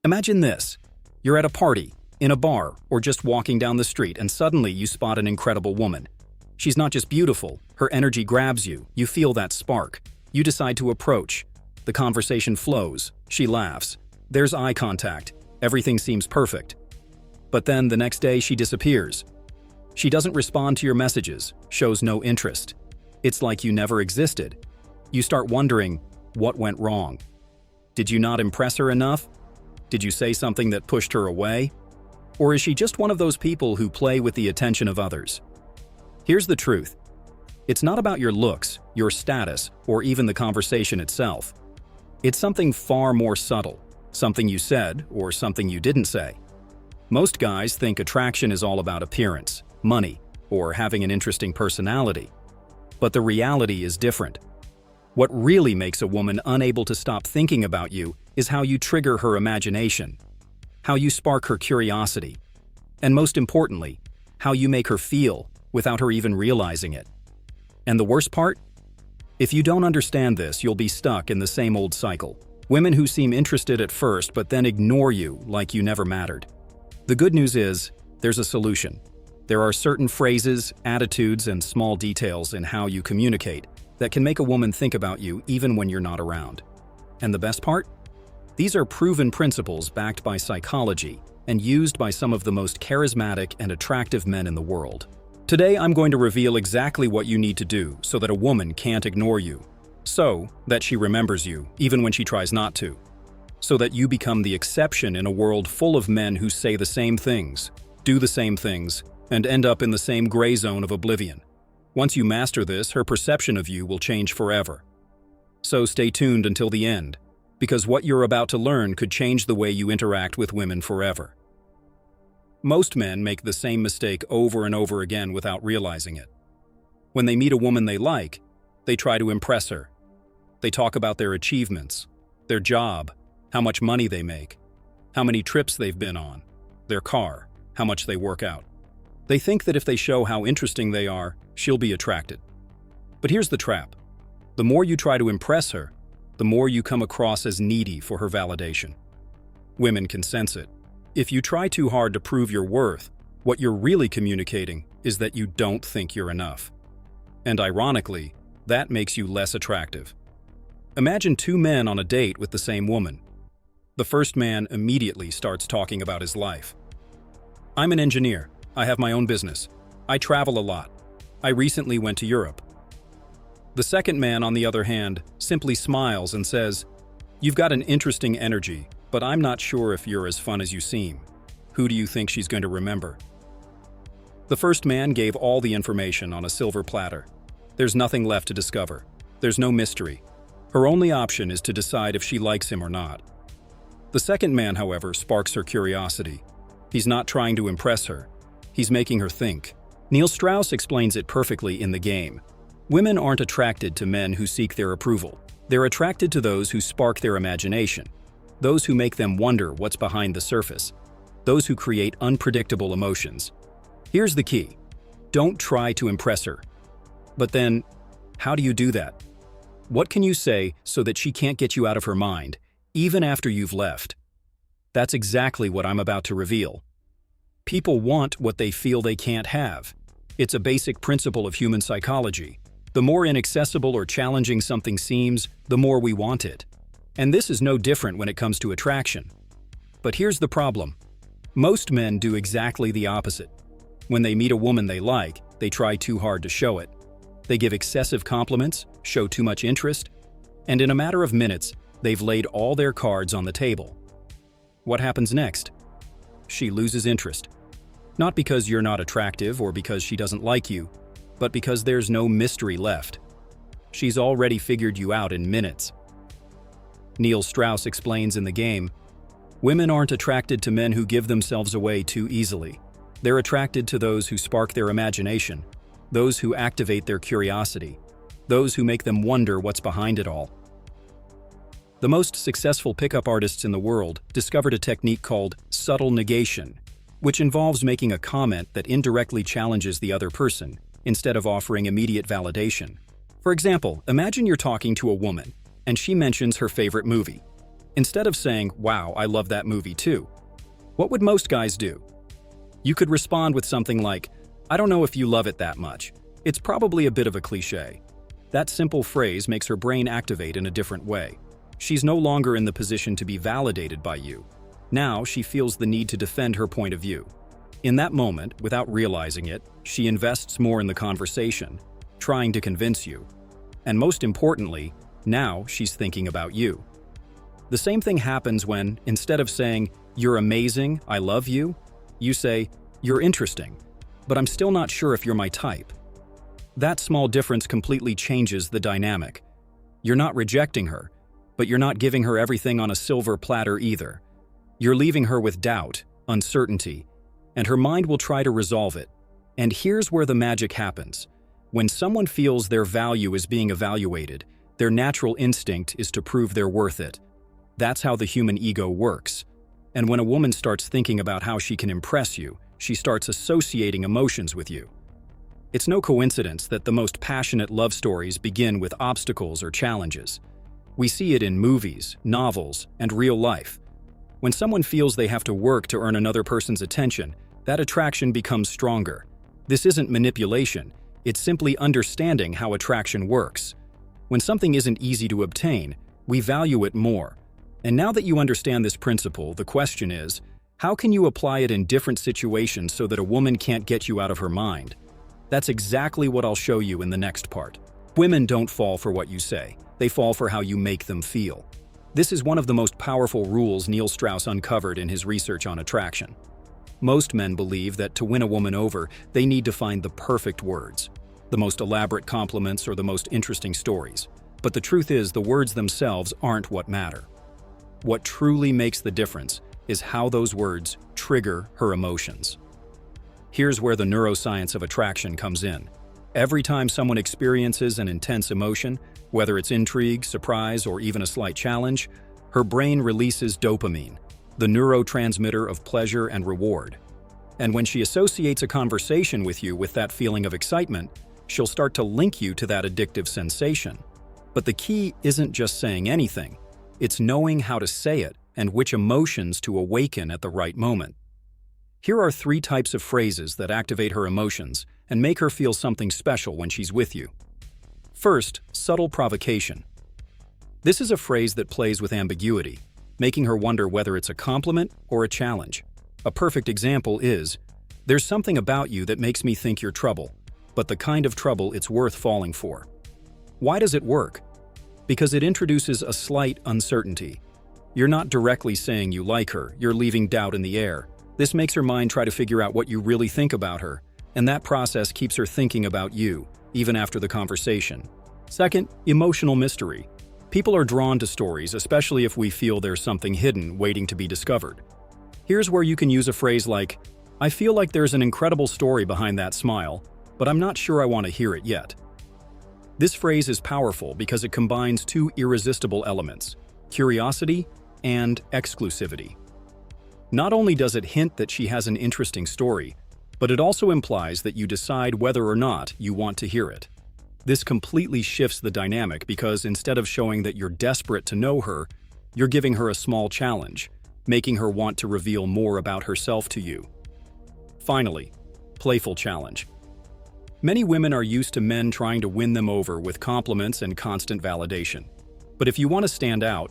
Imagine this. You're at a party, in a bar, or just walking down the street, and suddenly you spot an incredible woman. She's not just beautiful, her energy grabs you, you feel that spark. You decide to approach. The conversation flows, she laughs. There's eye contact, everything seems perfect. But then the next day she disappears. She doesn't respond to your messages, shows no interest. It's like you never existed. You start wondering, what went wrong? Did you not impress her enough? Did you say something that pushed her away? Or is she just one of those people who play with the attention of others? Here's the truth. It's not about your looks, your status, or even the conversation itself. It's something far more subtle, something you said or something you didn't say. Most guys think attraction is all about appearance, money, or having an interesting personality. But the reality is different. What really makes a woman unable to stop thinking about you is how you trigger her imagination, how you spark her curiosity, and most importantly, how you make her feel without her even realizing it. And the worst part? If you don't understand this, you'll be stuck in the same old cycle. Women who seem interested at first but then ignore you like you never mattered. The good news is, there's a solution. There are certain phrases, attitudes, and small details in how you communicate that can make a woman think about you even when you're not around. And the best part? These are proven principles backed by psychology and used by some of the most charismatic and attractive men in the world. Today, I'm going to reveal exactly what you need to do so that a woman can't ignore you, so that she remembers you even when she tries not to, so that you become the exception in a world full of men who say the same things, do the same things, and end up in the same gray zone of oblivion. Once you master this, her perception of you will change forever. So stay tuned until the end, because what you're about to learn could change the way you interact with women forever. Most men make the same mistake over and over again without realizing it. When they meet a woman they like, they try to impress her. They talk about their achievements, their job, how much money they make, how many trips they've been on, their car, how much they work out. They think that if they show how interesting they are, she'll be attracted. But here's the trap. The more you try to impress her, the more you come across as needy for her validation. Women can sense it. If you try too hard to prove your worth, what you're really communicating is that you don't think you're enough. And ironically, that makes you less attractive. Imagine two men on a date with the same woman. The first man immediately starts talking about his life. I'm an engineer. I have my own business. I travel a lot. I recently went to Europe. The second man, on the other hand, simply smiles and says, "You've got an interesting energy, but I'm not sure if you're as fun as you seem. Who do you think she's going to remember?" The first man gave all the information on a silver platter. There's nothing left to discover. There's no mystery. Her only option is to decide if she likes him or not. The second man, however, sparks her curiosity. He's not trying to impress her. He's making her think. Strauss explains it perfectly in The Game. Women aren't attracted to men who seek their approval. They're attracted to those who spark their imagination, those who make them wonder what's behind the surface, those who create unpredictable emotions. Here's the key. Don't try to impress her. But then, how do you do that? What can you say so that she can't get you out of her mind, even after you've left? That's exactly what I'm about to reveal. People want what they feel they can't have. It's a basic principle of human psychology. The more inaccessible or challenging something seems, the more we want it. And this is no different when it comes to attraction. But here's the problem. Most men do exactly the opposite. When they meet a woman they like, they try too hard to show it. They give excessive compliments, show too much interest, and in a matter of minutes, they've laid all their cards on the table. What happens next? She loses interest. Not because you're not attractive or because she doesn't like you, but because there's no mystery left. She's already figured you out in minutes. Strauss explains in The Game, women aren't attracted to men who give themselves away too easily. They're attracted to those who spark their imagination, those who activate their curiosity, those who make them wonder what's behind it all. The most successful pickup artists in the world discovered a technique called subtle negation, which involves making a comment that indirectly challenges the other person instead of offering immediate validation. For example, imagine you're talking to a woman and she mentions her favorite movie. Instead of saying, "Wow, I love that movie too," what would most guys do? You could respond with something like, "I don't know if you love it that much. It's probably a bit of a cliché." That simple phrase makes her brain activate in a different way. She's no longer in the position to be validated by you. Now she feels the need to defend her point of view. In that moment, without realizing it, she invests more in the conversation, trying to convince you. And most importantly, now she's thinking about you. The same thing happens when, instead of saying, "You're amazing, I love you," you say, "You're interesting, but I'm still not sure if you're my type." That small difference completely changes the dynamic. You're not rejecting her, but you're not giving her everything on a silver platter either. You're leaving her with doubt, uncertainty, and her mind will try to resolve it. And here's where the magic happens. When someone feels their value is being evaluated, their natural instinct is to prove they're worth it. That's how the human ego works. And when a woman starts thinking about how she can impress you, she starts associating emotions with you. It's no coincidence that the most passionate love stories begin with obstacles or challenges. We see it in movies, novels, and real life. When someone feels they have to work to earn another person's attention, that attraction becomes stronger. This isn't manipulation, it's simply understanding how attraction works. When something isn't easy to obtain, we value it more. And now that you understand this principle, the question is, how can you apply it in different situations so that a woman can't get you out of her mind? That's exactly what I'll show you in the next part. Women don't fall for what you say, they fall for how you make them feel. This is one of the most powerful rules Neil Strauss uncovered in his research on attraction. Most men believe that to win a woman over, they need to find the perfect words, the most elaborate compliments or the most interesting stories. But the truth is, the words themselves aren't what matter. What truly makes the difference is how those words trigger her emotions. Here's where the neuroscience of attraction comes in. Every time someone experiences an intense emotion, whether it's intrigue, surprise, or even a slight challenge, her brain releases dopamine, the neurotransmitter of pleasure and reward. And when she associates a conversation with you with that feeling of excitement, she'll start to link you to that addictive sensation. But the key isn't just saying anything, it's knowing how to say it and which emotions to awaken at the right moment. Here are 3 types of phrases that activate her emotions and make her feel something special when she's with you. First, subtle provocation. This is a phrase that plays with ambiguity, making her wonder whether it's a compliment or a challenge. A perfect example is, "There's something about you that makes me think you're trouble, but the kind of trouble it's worth falling for." Why does it work? Because it introduces a slight uncertainty. You're not directly saying you like her, you're leaving doubt in the air. This makes her mind try to figure out what you really think about her, and that process keeps her thinking about you, even after the conversation. Second, emotional mystery. People are drawn to stories, especially if we feel there's something hidden waiting to be discovered. Here's where you can use a phrase like, "I feel like there's an incredible story behind that smile, but I'm not sure I want to hear it yet." This phrase is powerful because it combines 2 irresistible elements, curiosity and exclusivity. Not only does it hint that she has an interesting story, but it also implies that you decide whether or not you want to hear it. This completely shifts the dynamic because instead of showing that you're desperate to know her, you're giving her a small challenge, making her want to reveal more about herself to you. Finally, playful challenge. Many women are used to men trying to win them over with compliments and constant validation. But if you want to stand out,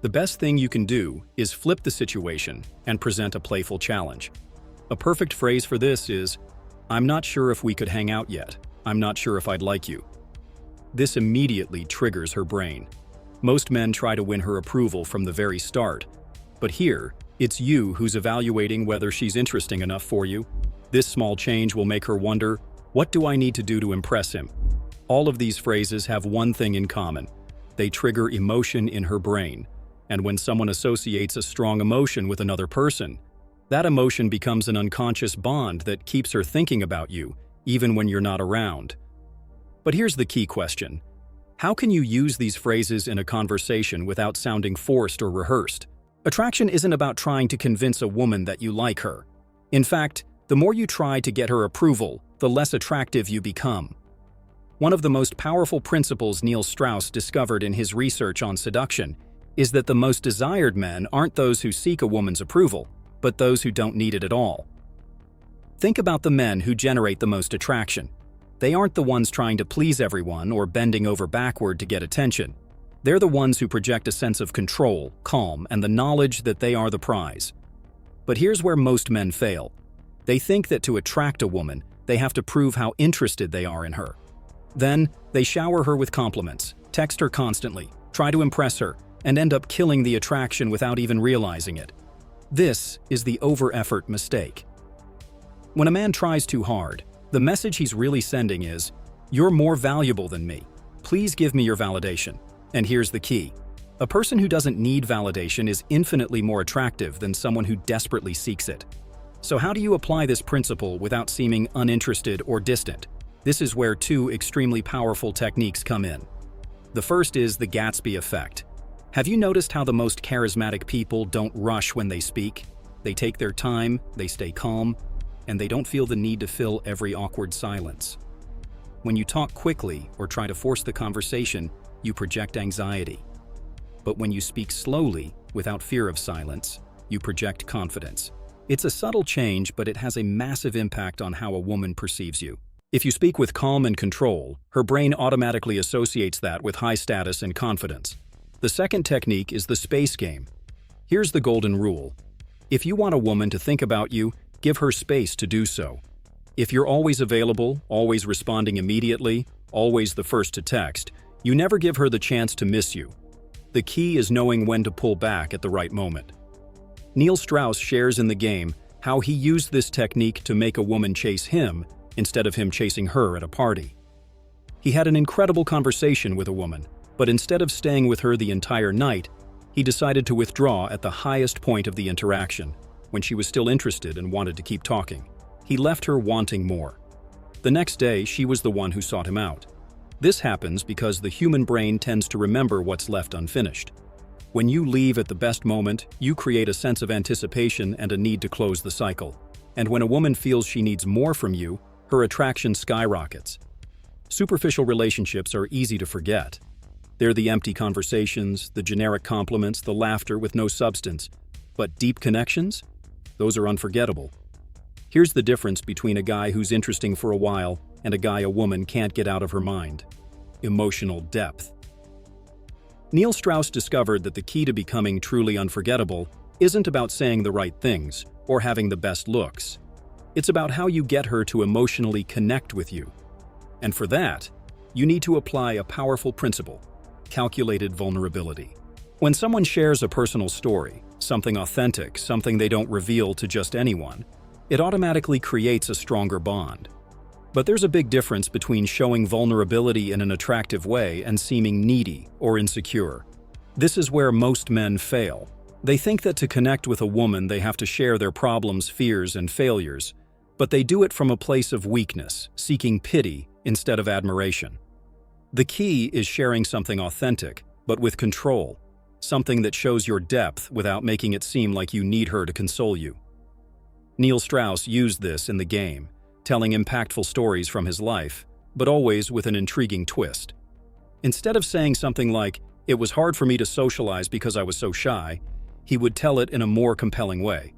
the best thing you can do is flip the situation and present a playful challenge. A perfect phrase for this is, "I'm not sure if we could hang out yet. I'm not sure if I'd like you." This immediately triggers her brain. Most men try to win her approval from the very start. But here, it's you who's evaluating whether she's interesting enough for you. This small change will make her wonder, what do I need to do to impress him? All of these phrases have one thing in common. They trigger emotion in her brain. And when someone associates a strong emotion with another person, that emotion becomes an unconscious bond that keeps her thinking about you, even when you're not around. But here's the key question. How can you use these phrases in a conversation without sounding forced or rehearsed? Attraction isn't about trying to convince a woman that you like her. In fact, the more you try to get her approval, the less attractive you become. One of the most powerful principles Neil Strauss discovered in his research on seduction is that the most desired men aren't those who seek a woman's approval, but those who don't need it at all. Think about the men who generate the most attraction. They aren't the ones trying to please everyone or bending over backward to get attention. They're the ones who project a sense of control, calm, and the knowledge that they are the prize. But here's where most men fail. They think that to attract a woman, they have to prove how interested they are in her. Then, they shower her with compliments, text her constantly, try to impress her, and end up killing the attraction without even realizing it. This is the over-effort mistake. When a man tries too hard, the message he's really sending is, "You're more valuable than me. Please give me your validation." And here's the key. A person who doesn't need validation is infinitely more attractive than someone who desperately seeks it. So how do you apply this principle without seeming uninterested or distant? This is where two extremely powerful techniques come in. The first is the Gatsby effect. Have you noticed how the most charismatic people don't rush when they speak? They take their time, they stay calm, and they don't feel the need to fill every awkward silence. When you talk quickly or try to force the conversation, you project anxiety. But when you speak slowly, without fear of silence, you project confidence. It's a subtle change, but it has a massive impact on how a woman perceives you. If you speak with calm and control, her brain automatically associates that with high status and confidence. The second technique is the space game. Here's the golden rule. If you want a woman to think about you, give her space to do so. If you're always available, always responding immediately, always the first to text, you never give her the chance to miss you. The key is knowing when to pull back at the right moment. Neil Strauss shares in the game how he used this technique to make a woman chase him instead of him chasing her at a party. He had an incredible conversation with a woman, but instead of staying with her the entire night, he decided to withdraw at the highest point of the interaction, when she was still interested and wanted to keep talking. He left her wanting more. The next day, she was the one who sought him out. This happens because the human brain tends to remember what's left unfinished. When you leave at the best moment, you create a sense of anticipation and a need to close the cycle. And when a woman feels she needs more from you, her attraction skyrockets. Superficial relationships are easy to forget. They're the empty conversations, the generic compliments, the laughter with no substance. But deep connections? Those are unforgettable. Here's the difference between a guy who's interesting for a while and a guy a woman can't get out of her mind. Emotional depth. Neil Strauss discovered that the key to becoming truly unforgettable isn't about saying the right things or having the best looks. It's about how you get her to emotionally connect with you. And for that, you need to apply a powerful principle: calculated vulnerability. When someone shares a personal story, something authentic, something they don't reveal to just anyone, it automatically creates a stronger bond. But there's a big difference between showing vulnerability in an attractive way and seeming needy or insecure. This is where most men fail. They think that to connect with a woman they have to share their problems, fears, and failures, but they do it from a place of weakness, seeking pity instead of admiration. The key is sharing something authentic, but with control, something that shows your depth without making it seem like you need her to console you. Neil Strauss used this in the game, telling impactful stories from his life, but always with an intriguing twist. Instead of saying something like, "It was hard for me to socialize because I was so shy," he would tell it in a more compelling way.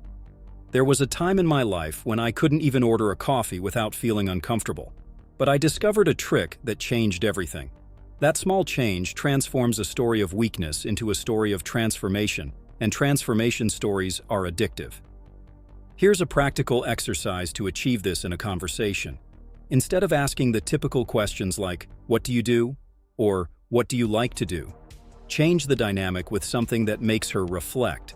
"There was a time in my life when I couldn't even order a coffee without feeling uncomfortable, but I discovered a trick that changed everything. That small change transforms a story of weakness into a story of transformation, and transformation stories are addictive." Here's a practical exercise to achieve this in a conversation. Instead of asking the typical questions like, "What do you do?" or "What do you like to do?" change the dynamic with something that makes her reflect.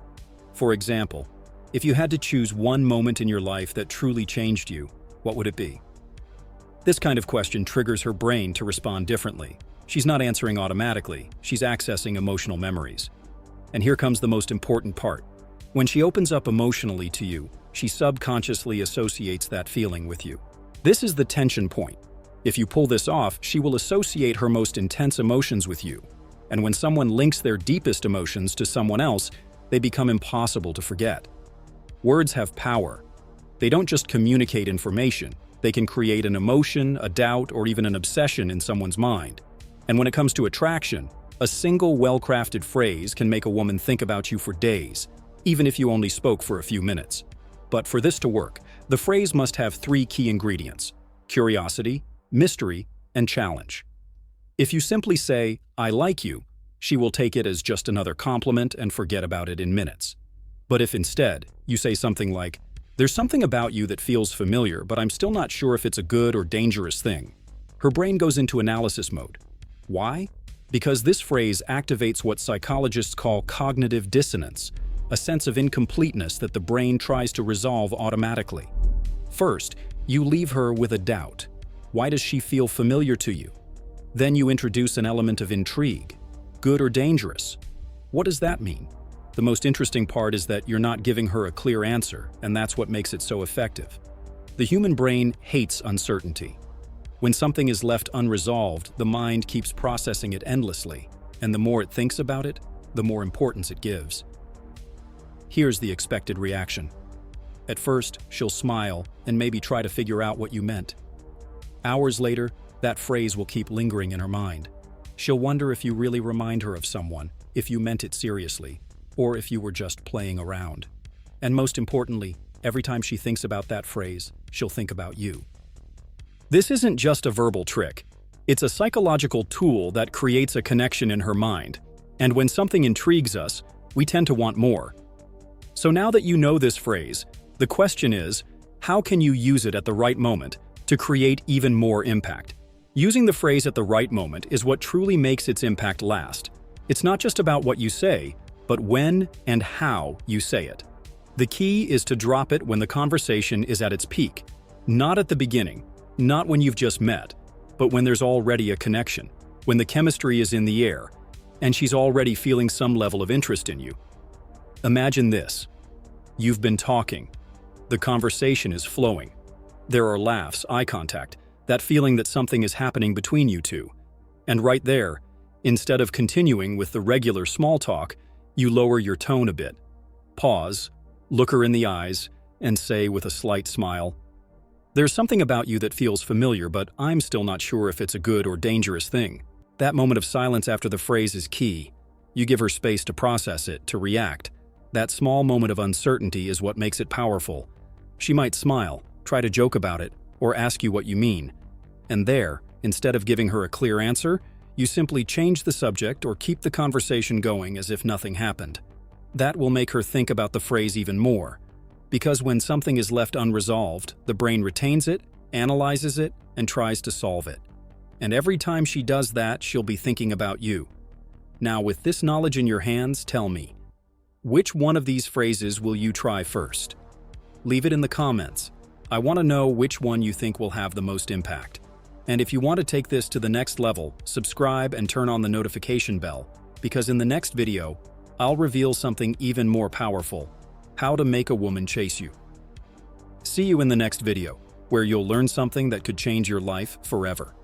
For example, if you had to choose one moment in your life that truly changed you, what would it be? This kind of question triggers her brain to respond differently. She's not answering automatically, she's accessing emotional memories. And here comes the most important part. When she opens up emotionally to you, she subconsciously associates that feeling with you. This is the tension point. If you pull this off, she will associate her most intense emotions with you. And when someone links their deepest emotions to someone else, they become impossible to forget. Words have power. They don't just communicate information, they can create an emotion, a doubt, or even an obsession in someone's mind. And when it comes to attraction, A single well-crafted phrase can make a woman think about you for days, even if you only spoke for a few minutes. But for this to work, the phrase must have three key ingredients: curiosity, mystery, and challenge. If you simply say, "I like you," she will take it as just another compliment and forget about it in minutes. But if instead, you say something like, "There's something about you that feels familiar, but I'm still not sure if it's a good or dangerous thing," her brain goes into analysis mode. Why? Because this phrase activates what psychologists call cognitive dissonance, a sense of incompleteness that the brain tries to resolve automatically. First, you leave her with a doubt. Why does she feel familiar to you? Then you introduce an element of intrigue. Good or dangerous? What does that mean? The most interesting part is that you're not giving her a clear answer, and that's what makes it so effective. The human brain hates uncertainty. When something is left unresolved, the mind keeps processing it endlessly, and the more it thinks about it, the more importance it gives. Here's the expected reaction. At first, she'll smile and maybe try to figure out what you meant. Hours later, that phrase will keep lingering in her mind. She'll wonder if you really remind her of someone, if you meant it seriously, or if you were just playing around. And most importantly, every time she thinks about that phrase, she'll think about you. This isn't just a verbal trick. It's a psychological tool that creates a connection in her mind. And when something intrigues us, we tend to want more. So now that you know this phrase, the question is, how can you use it at the right moment to create even more impact? Using the phrase at the right moment is what truly makes its impact last. It's not just about what you say, but when and how you say it. The key is to drop it when the conversation is at its peak, not at the beginning, not when you've just met, but when there's already a connection, when the chemistry is in the air, and she's already feeling some level of interest in you. Imagine this. You've been talking. The conversation is flowing. There are laughs, eye contact, that feeling that something is happening between you two. And right there, instead of continuing with the regular small talk, you lower your tone a bit. Pause, look her in the eyes, and say with a slight smile, "There's something about you that feels familiar, but I'm still not sure if it's a good or dangerous thing." That moment of silence after the phrase is key. You give her space to process it, to react. That small moment of uncertainty is what makes it powerful. She might smile, try to joke about it, or ask you what you mean. And there, instead of giving her a clear answer, you simply change the subject or keep the conversation going as if nothing happened. That will make her think about the phrase even more. Because when something is left unresolved, the brain retains it, analyzes it, and tries to solve it. And every time she does that, she'll be thinking about you. Now, with this knowledge in your hands, tell me, which one of these phrases will you try first? Leave it in the comments. I want to know which one you think will have the most impact. And if you want to take this to the next level, subscribe and turn on the notification bell, because in the next video, I'll reveal something even more powerful: how to make a woman chase you. See you in the next video, where you'll learn something that could change your life forever.